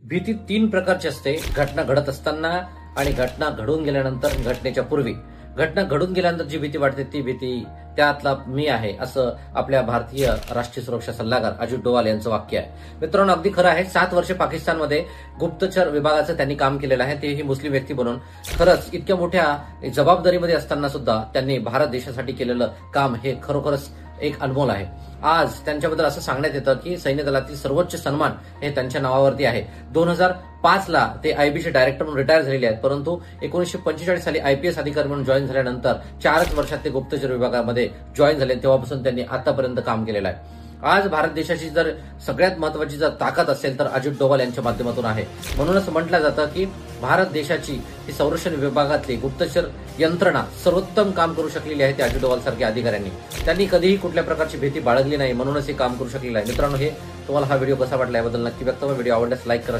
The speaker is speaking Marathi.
भीती तीन प्रकारची असते: घटना घडत असताना आणि घटना घडून गेल्यानंतर, घटनेच्या पूर्वी. घटना घडून गेल्यानंतर जी भीती वाटते ती भीती त्यातला मी आहे, असं आपल्या भारतीय राष्ट्रीय सुरक्षा सल्लागार अजित डोवाल यांचं वाक्य आहे. मित्रांनो, अगदी खरं आहे. 7 वर्षे पाकिस्तानमध्ये गुप्तचर विभागाचं त्यांनी काम केलेलं आहे, तेही मुस्लिम व्यक्ती बनून. खरंच इतक्या मोठ्या जबाबदारीमध्ये असताना सुद्धा त्यांनी भारत देशासाठी केलेलं काम हे खरोखरच एक अनमोल आहे. आज त्यांच्याबद्दल असं सांगण्यात येतं की सैन्य दलातील सर्वोच्च सन्मान हे त्यांच्या नावावरती आहे. 2005 ला ते आयबीचे डायरेक्टर म्हणून रिटायर झालेले आहेत, परंतु 1945 साली आयपीएस अधिकारी म्हणून जॉईन झाल्यानंतर 4च वर्षात ते गुप्तचर विभागामध्ये जॉईन झाले. तेव्हापासून त्यांनी आतापर्यंत काम केलेलं आहे. आज भारत देशाची जर सगळ्यात महत्वाची जर ताकद असेल तर अजित डोवाल यांच्या माध्यमातून आहे. म्हणूनच म्हटलं जातं की भारत देशाची ही संरक्षण विभागातली गुप्तचर यंत्रणा सर्वोत्तम काम करू शकलेली आहे ते अजित डोवाल सारख्या अधिकाऱ्यांनी. त्यांनी कधीही कुठल्या प्रकारची भीती बाळगली नाही, म्हणूनच हे काम करू शकलेलं आहे. मित्रांनो, हे तुम्हाला हा व्हिडिओ कसा वाटला याबद्दल नक्की व्यक्त व्हा. व्हिडिओ आवडल्यास लाईक करा.